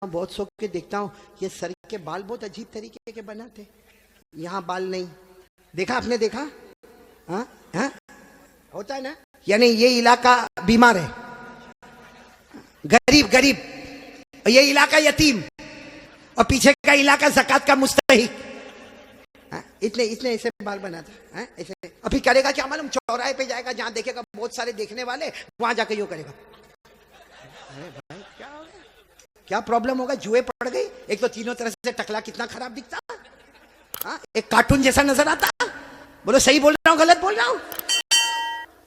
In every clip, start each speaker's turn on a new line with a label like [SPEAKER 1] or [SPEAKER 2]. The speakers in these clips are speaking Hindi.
[SPEAKER 1] हूँ, बहुत सो के देखता हूँ, ये सर के बाल बहुत अजीब तरीके के बनाते, यहाँ बाल नहीं। देखा आपने? देखा? हाँ हाँ, होता है ना। यानी ये इलाका बीमार है, गरीब गरीब, ये इलाका यतीम, और पीछे का इलाका ज़कात का मुस्तहिक। इतने इतने ऐसे बाल बनाता है ऐसे। अभी करेगा क्या मालूम? चौराहे पे जाएगा, जहां देखेगा बहुत सारे देखने वाले, वहां जाके यो करेगा। अरे भाई क्या हो गया? क्या प्रॉब्लम होगा? जुए पड़ गई। एक तो तीनों तरह से टकला कितना खराब दिखता, हाँ, एक कार्टून जैसा नजर आता। बोलो सही बोल रहा हूँ गलत बोल रहा हूँ?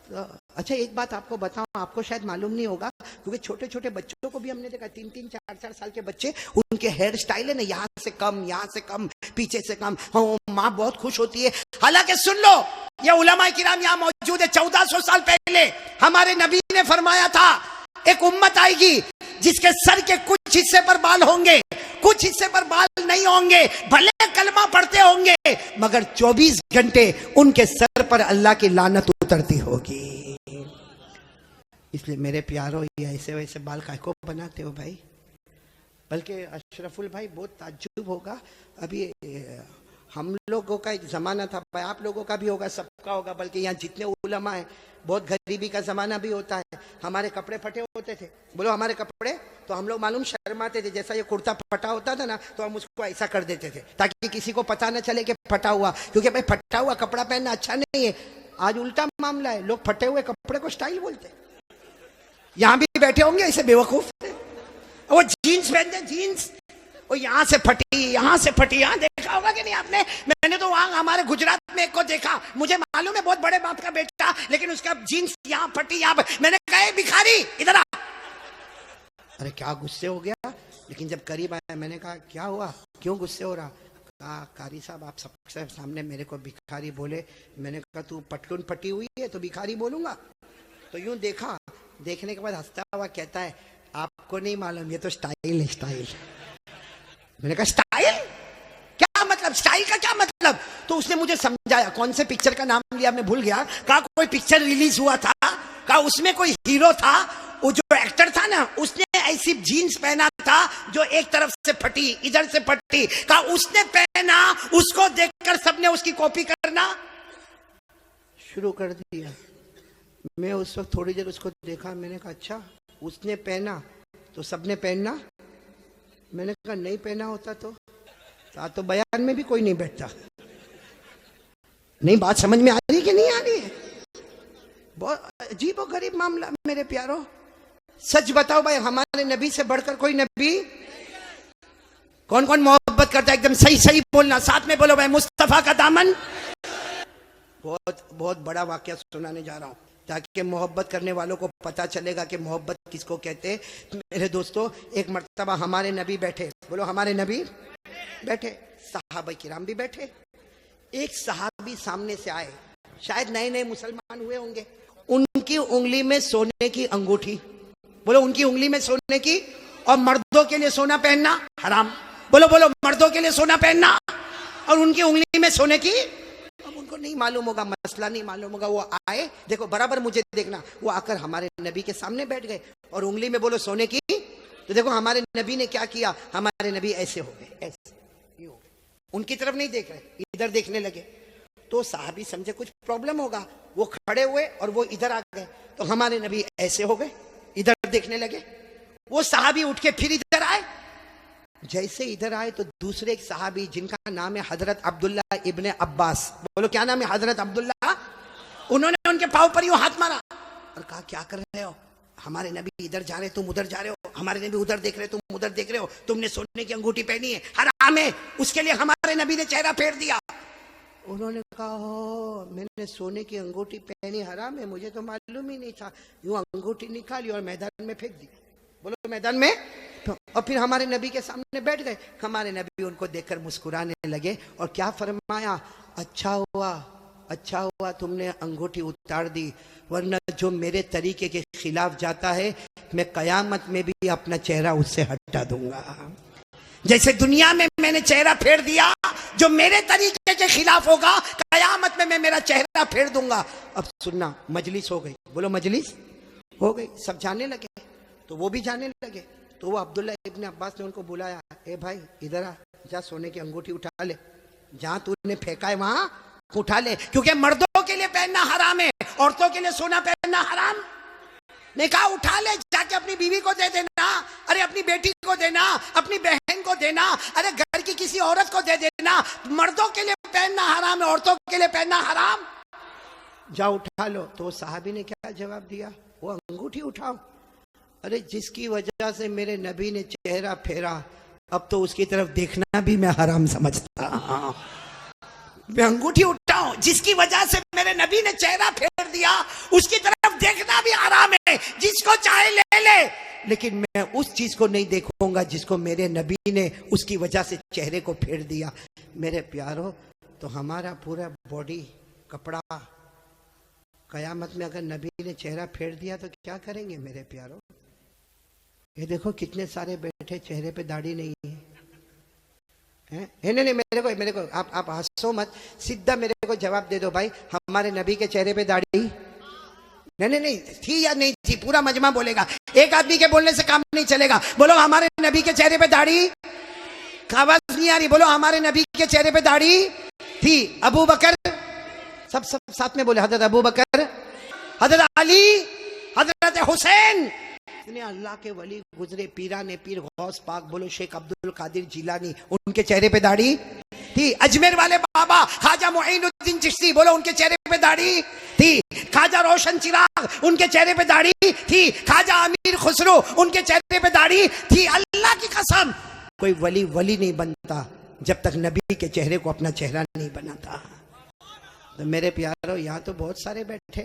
[SPEAKER 1] तो अच्छा एक बात आपको बताऊं, आपको शायद मालूम नहीं होगा, क्योंकि छोटे छोटे बच्चों को भी हमने देखा, 3-3, 4-4 साल के बच्चे, उनके हेयर स्टाइल है ना, यहाँ से कम, यहाँ से कम, पीछे से कम। हाँ, माँ बहुत खुश होती है। हालांकि सुन लो, ये उलमा किराम यहाँ मौजूद है। 1400 साल पहले हमारे नबी ने फरमाया था, एक उम्मत आएगी जिसके सर के कुछ हिस्से पर बाल होंगे, कुछ हिस्से पर बाल नहीं होंगे, भले कलमा पढ़ते होंगे, मगर 24 घंटे उनके सर पर अल्लाह की लानत उतरती होगी। इसलिए मेरे प्यारों, ये ऐसे वैसे बाल काहे को बनाते हो भाई? बल्कि अशरफुल भाई बहुत ताज्जुब होगा, अभी हम लोगों का एक जमाना था भाई, आप लोगों का भी होगा, सबका होगा, बल्कि यहाँ जितने उलमा है, बहुत गरीबी का जमाना भी होता है। हमारे कपड़े फटे होते थे, बोलो हमारे कपड़े, तो हम लोग मालूम शर्माते थे। जैसा ये कुर्ता फटा होता था ना, तो हम उसको ऐसा कर देते थे ताकि किसी को पता ना चले कि फटा हुआ, क्योंकि भाई फटा हुआ कपड़ा पहनना अच्छा नहीं है। आज उल्टा मामला है, लोग फटे हुए कपड़े को स्टाइल बोलते। यहाँ भी बैठे होंगे ऐसे बेवकूफ, वो जीन्स पहनते, जीन्स वो यहाँ से फटी, यहाँ से फटी। यहाँ देखा होगा कि नहीं आपने? मैंने तो वहां हमारे गुजरात में एक को देखा, मुझे मालूम है बहुत बड़े बाप का बेटा, लेकिन उसका जीन्स यहाँ फटी, यहाँ। मैंने कहा भिखारी इधर आ। अरे क्या गुस्से हो गया, लेकिन जब करीब आया मैंने कहा क्या हुआ, क्यों गुस्से हो रहा? कहा कारी साहब आप सबसे सामने मेरे को भिखारी बोले। मैंने कहा तू पटलून फटी हुई है तो भिखारी बोलूंगा? तो यूं देखा, देखने के बाद हंसता हुआ कहता है आपको नहीं मालूम, ये तो स्टाइल है, स्टाइल। मैंने कहा स्टाइल क्या मतलब? स्टाइल का क्या मतलब? तो उसने मुझे समझाया, कौन से पिक्चर का नाम लिया मैं भूल गया। कहा कोई पिक्चर रिलीज हुआ था, कहा उसमें कोई हीरो था, वो जो एक्टर था ना, उसने ऐसी जीन्स पहना था जो एक तरफ से फटी, इधर से फटी। कहा उसने पहना, उसको देखकर सबने उसकी कॉपी करना शुरू कर दिया। मैं उस वक्त थोड़ी देर उसको देखा, मैंने कहा अच्छा उसने पहना तो सबने पहनना? मैंने कहा नहीं पहना होता तो बयान में भी कोई नहीं बैठता। नहीं, बात समझ में आ रही कि नहीं आ रही है? बहुत अजीब और गरीब मामला मेरे प्यारों। सच बताओ भाई, हमारे नबी से बढ़कर कोई नबी? कौन कौन मोहब्बत करता है? एकदम सही सही बोलना, साथ में बोलो भाई, मुस्तफा का दामन। बहुत बहुत बड़ा वाकया सुनाने जा रहा हूं, ताकि मोहब्बत करने वालों को पता चलेगा कि मोहब्बत किसको कहते हैं। मेरे दोस्तों, एक मर्तबा हमारे नबी बैठे, बोलो हमारे नबी बैठे, सहाबा किराम भी बैठे। एक सहाबी सामने से आए, शायद नए नए मुसलमान हुए होंगे। उनकी उंगली में सोने की अंगूठी, बोलो उनकी उंगली में सोने की, और मर्दों के लिए सोना पहनना हराम। बोलो बोलो, मर्दों के लिए सोना पहनना, और उनकी उंगली में सोने की। अब उनको नहीं मालूम होगा, मसला नहीं मालूम होगा। वो आए, देखो बराबर मुझे देखना, वो आकर हमारे नबी के सामने बैठ गए और उंगली में बोलो सोने की। तो देखो हमारे नबी ने क्या किया, हमारे नबी ऐसे हो गए, ऐसे हो गए, उनकी तरफ नहीं देख रहे, इधर देखने लगे। तो साहबी समझे कुछ प्रॉब्लम होगा, वो खड़े हुए और वो इधर आ गए। तो हमारे नबी ऐसे हो गए, इधर देखने लगे। वो साहबी उठ के फिर इधर आए। जैसे इधर आए तो दूसरे एक सहाबी, जिनका नाम है हजरत अब्दुल्ला इब्ने अब्बास, बोलो क्या नाम है? हजरत अब्दुल्ला। उन्होंने उनके पांव पर यूं हाथ मारा और कहा क्या कर रहे हो? हमारे नबी इधर जा रहे, तुम उधर जा रहे हो। हमारे नबी उधर देख रहे, तुम उधर देख रहे हो। तुमने सोने की अंगूठी पहनी है, हराम है, उसके लिए हमारे नबी ने चेहरा फेर दिया। उन्होंने कहा मैंने सोने की अंगूठी पहनी, हराम है, मुझे तो मालूम ही नहीं था। यूं अंगूठी निकाली और मैदान में फेंक दी। बोलो मैदान में। और फिर हमारे नबी के सामने बैठ गए। हमारे नबी उनको देखकर मुस्कुराने लगे और क्या फरमाया, अच्छा हुआ तुमने अंगूठी उतार दी, वरना जो मेरे तरीके के खिलाफ जाता है, मैं कयामत में भी अपना चेहरा उससे हटा दूंगा। जैसे दुनिया में मैंने चेहरा फेर दिया, जो मेरे तरीके के खिलाफ होगा, कयामत में मैं मेरा चेहरा फेर दूंगा। अब सुनना, मजलिस हो गई, बोलो मजलिस हो गई, सब जाने लगे। तो वो भी जाने लगे। तो वो अब्दुल्ला इब्न अब्बास ने उनको बुलाया, ए भाई इधर आ, जा सोने की अंगूठी उठा ले, जहां तूने फेंका है वहां उठा ले, क्योंकि मर्दों के लिए पहनना हराम है, औरतों के लिए सोना पहनना हराम। ने कहा उठा ले, जाके अपनी बीवी को दे देना, अरे अपनी बेटी को देना, अपनी बहन को देना, अरे घर की किसी औरत को दे देना। मर्दों के लिए पहनना हराम है, औरतों के लिए पहनना हराम, जा उठा लो। तो साहबी ने क्या जवाब दिया, वो अंगूठी उठाओ, अरे जिसकी वजह से मेरे नबी ने चेहरा फेरा, अब तो उसकी तरफ देखना भी मैं हराम समझता। मैं अंगूठी उठाऊं, जिसकी वजह से मेरे नबी ने चेहरा फेर दिया, उसकी तरफ देखना भी हराम है, जिसको चाहे ले ले, लेकिन मैं उस चीज को नहीं देखूंगा जिसको मेरे नबी ने उसकी वजह से चेहरे को फेर दिया। मेरे प्यारो, तो हमारा पूरा बॉडी कपड़ा, कयामत में अगर नबी ने चेहरा फेर दिया तो क्या करेंगे मेरे प्यारो? ये देखो कितने सारे बैठे, चेहरे पे दाढ़ी नहीं है, है? नहीं, मेरे को आप हंसो मत, सीधा मेरे को जवाब दे दो भाई, हमारे नबी के चेहरे पे दाढ़ी नहीं थी या नहीं थी? पूरा मजमा बोलेगा, एक आदमी के बोलने से काम नहीं चलेगा। बोलो हमारे नबी के चेहरे पे दाढ़ी, आवाज नहीं आ रही, बोलो हमारे नबी के चेहरे पे दाढ़ी थी। अबू बकर, सब साथ में बोले, हजरत अबू बकर, हजरत अली, हजरत हुसैन, इतने अल्लाह के वली गुजरे, पीराने पीर गौस पाक, बोलो शेख अब्दुल कादिर जिलानी, उनके चेहरे पे दाढ़ी थी। अजमेर वाले बाबा ख्वाजा मुईनुद्दीन चिश्ती, बोलो उनके चेहरे पे दाढ़ी थी। ख्वाजा रोशन चिराग, उनके चेहरे पे दाढ़ी थी। ख्वाजा अमीर खुसरो, उनके चेहरे पे दाढ़ी थी। अल्लाह की कसम, कोई वली नहीं बनता जब तक नबी के चेहरे को अपना चेहरा नहीं बनाता। तो मेरे प्यारो, यहाँ तो बहुत सारे बैठे,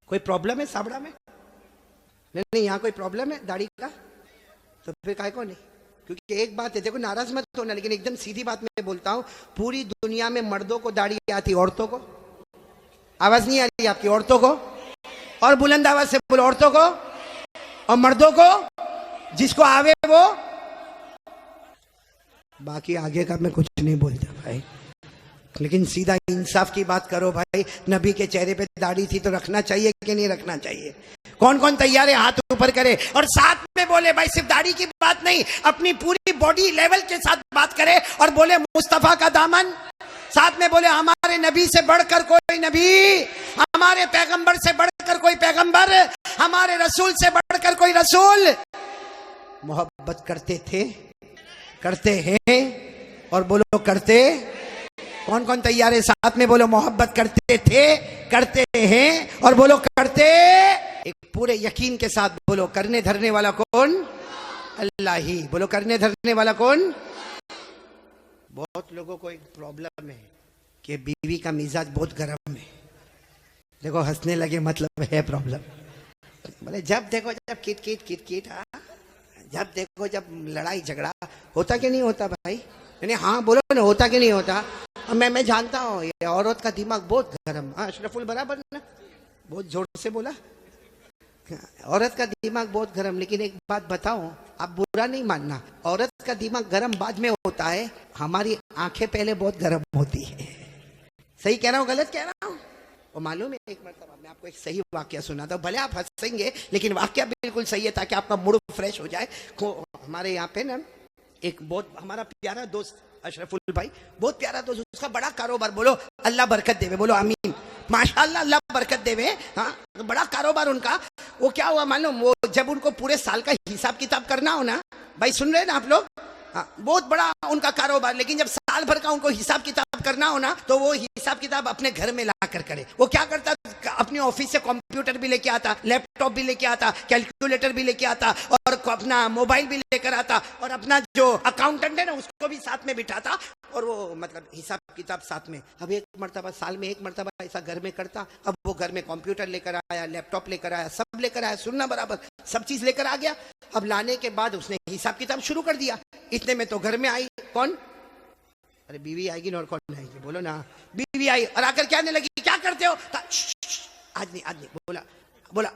[SPEAKER 1] कोई प्रॉब्लम है साबड़ा में? नहीं, यहाँ कोई प्रॉब्लम है दाढ़ी का? तो फिर काय को नहीं? क्योंकि एक बात है, देखो नाराज मत होना, लेकिन एकदम सीधी बात मैं बोलता हूँ, पूरी दुनिया में मर्दों को दाढ़ी आती, औरतों को आवाज नहीं आ रही आपकी? औरतों को, और बुलंद आवाज से बोलो, औरतों को और मर्दों को, जिसको आवे वो, बाकी आगे का मैं कुछ नहीं बोलता भाई, लेकिन सीधा इंसाफ की बात करो भाई। नबी के चेहरे पे दाढ़ी थी तो रखना चाहिए कि नहीं रखना चाहिए? कौन कौन तैयार है हाथ ऊपर करे और साथ में बोले, भाई सिर्फ दाढ़ी की बात नहीं, अपनी पूरी बॉडी लेवल के साथ बात करे और बोले मुस्तफा का दामन, साथ में बोले हमारे नबी से बढ़कर कोई नबी, हमारे पैगंबर से बढ़कर कोई पैगंबर, हमारे रसूल से बढ़कर कोई रसूल। मोहब्बत करते थे, करते हैं, और बोलो करते। कौन कौन तैयार है? साथ में बोलो मोहब्बत करते थे, करते हैं, और बोलो करते। एक पूरे यकीन के साथ बोलो, करने धरने वाला कौन? अल्लाह ही। बोलो करने धरने वाला कौन? बहुत लोगों को एक प्रॉब्लम है कि बीवी का मिजाज बहुत गर्म है। देखो हंसने लगे, मतलब है प्रॉब्लम। बोले जब देखो जब किट किट किट किट, जब देखो जब लड़ाई झगड़ा होता कि नहीं होता भाई? नहीं, हाँ बोलो ना, होता कि नहीं होता? मैं जानता हूँ ये औरत का दिमाग बहुत गर्म। हाँ अशरफुल बराबर ना, बहुत जोर से बोला, औरत का दिमाग बहुत गर्म। लेकिन एक बात बताऊं, आप बुरा नहीं मानना, औरत का दिमाग गर्म बाद में होता है, हमारी आंखें पहले बहुत गर्म होती है। सही कह रहा हूँ गलत कह रहा हूँ? और मालूम है, एक मरतबा मैं आपको एक सही वाक्य सुनाता हूँ, भले आप हंसेंगे लेकिन वाक्य बिल्कुल सही है, ताकि आपका मूड फ्रेश हो जाए। हमारे यहाँ पे ना एक बहुत हमारा प्यारा दोस्त अशरफुल भाई, बहुत प्यारा दोस्त, उसका बड़ा कारोबार, बोलो अल्लाह बरकत देवे, बोलो आमीन, माशाल्लाह अल्लाह बरकत देवे। हाँ बड़ा कारोबार उनका। वो क्या हुआ मालूम, वो जब उनको पूरे साल का हिसाब किताब करना हो ना, भाई सुन रहे हैं ना आप लोग? हाँ बहुत बड़ा उनका कारोबार, लेकिन जब साल भर का उनको हिसाब किताब करना हो ना, तो वो हिसाब किताब अपने घर में ला कर करे। वो क्या करता, अपने ऑफिस से कंप्यूटर भी लेके आता, लैपटॉप भी लेके आता, कैलकुलेटर भी लेके आता, और अपना मोबाइल भी लेकर आता, और अपना जो अकाउंटेंट है ना उसको भी साथ में बिठाता, और वो मतलब हिसाब किताब साथ में। अब एक मरतबा साल में एक मरतबा ऐसा घर में करता। अब वो घर में कंप्यूटर लेकर आया, लैपटॉप लेकर आया, सब लेकर आया, सुनना बराबर, सब चीज लेकर आ गया। अब लाने के बाद उसने हिसाब किताब शुरू कर दिया। इतने में तो घर में आई कौन? अरे बीवी आएगी ना, और कौन आएगी? बोलो ना। बीवी आई और आकर कहने लगी क्या करते हो? आज नहीं बोला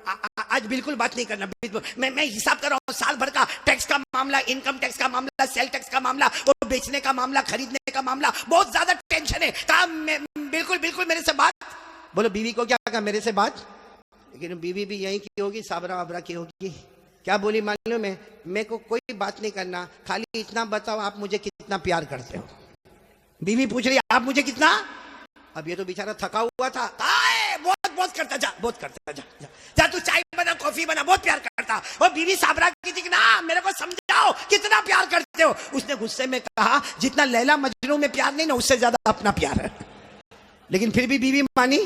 [SPEAKER 1] आज बिल्कुल बात नहीं करना, मैं हिसाब कर रहा हूँ साल भर का, टैक्स का मामला, इनकम टैक्स का मामला, सेल टैक्स का मामला, और बेचने का मामला, खरीदने का मामला, बहुत ज्यादा टेंशन है। कहा बिल्कुल मेरे से बात। बोलो बीवी को क्या कहा? मेरे से बात। लेकिन बीवी भी यही की होगी, साबरा वाबरा की होगी, क्या बोली मालूम है? मेरे को कोई बात नहीं करना, खाली इतना बताओ आप मुझे कितना प्यार करते हो। बीवी पूछ रही आप मुझे कितना। अब ये तो बेचारा थका हुआ था, बहुत बहुत करता जा, बहुत करता जा, जा, जा तू चाय बना, कॉफी बना, बहुत प्यार करता। और बीवी साबरा की थी कि ना मेरे को समझाओ कितना प्यार करते हो। उसने गुस्से में कहा जितना लैला मजनू में प्यार नहीं ना, उससे ज्यादा अपना प्यार है। लेकिन फिर भी बीवी मानी?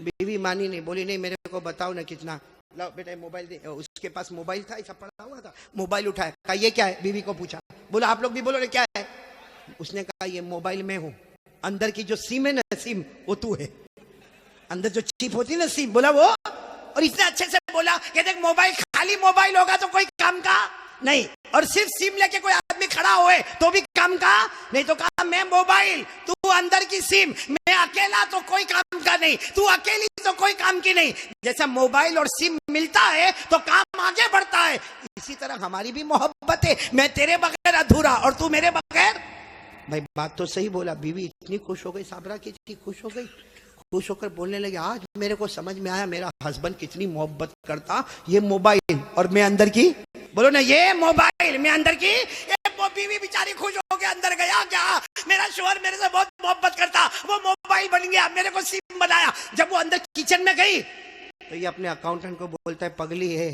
[SPEAKER 1] बीवी मानी नहीं, बोली नहीं मेरे को बताओ ना कितना। लो बेटा मोबाइल दे। उसके पास मोबाइल था, ऐसा पड़ा हुआ था, मोबाइल उठाया, कहा ये क्या है? बीवी को पूछा, बोला आप लोग भी बोलो ना क्या है। उसने कहा ये मोबाइल में हूं, अंदर की जो सिम है ना, सिम वो तू है, अंदर जो चिप होती है ना सिम, बोला वो। और इतने अच्छे से बोला कि देख मोबाइल खाली मोबाइल होगा तो कोई काम का नहीं, और सिर्फ सिम लेके कोई आदमी खड़ा होए तो भी काम का नहीं। तो कहा मैं मोबाइल, तू अंदर की सिम, मैं अकेला तो कोई काम का नहीं, तू अकेली तो कोई काम की नहीं। जैसा मोबाइल और सिम मिलता है तो काम आगे बढ़ता है, इसी तरह हमारी भी मोहब्बत है। मैं तेरे बगैर अधूरा और तू मेरे बगैर। भाई बात तो सही बोला। बीवी इतनी खुश हो गई, साबरा की इतनी खुश हो गई, खुश होकर बोलने लगे आज मेरे को समझ में आया मेरा हस्बैंड कितनी मोहब्बत करता। ये मोबाइल और मैं अंदर की, बोलो ना, ये मोबाइल मैं अंदर की। वो बीवी बेचारी खुश हो के अंदर गया, क्या मेरा शोहर मेरे से बहुत मोहब्बत करता, वो मोबाइल बन गया, मेरे को सिम बनाया। जब वो अंदर किचन में गई तो ये अपने अकाउंटेंट को बोलता है पगली है,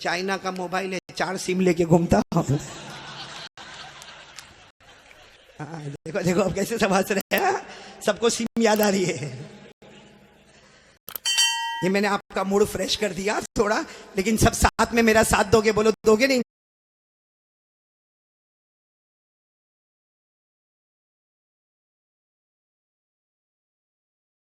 [SPEAKER 1] चाइना का मोबाइल है, 4 सिम लेके घूमता। देखो देखो अब कैसे समझ रहे हैं, सबको सिम याद आ रही है। ये मैंने आपका मूड फ्रेश कर दिया थोड़ा, लेकिन सब साथ में मेरा साथ दोगे? बोलो दोगे नहीं?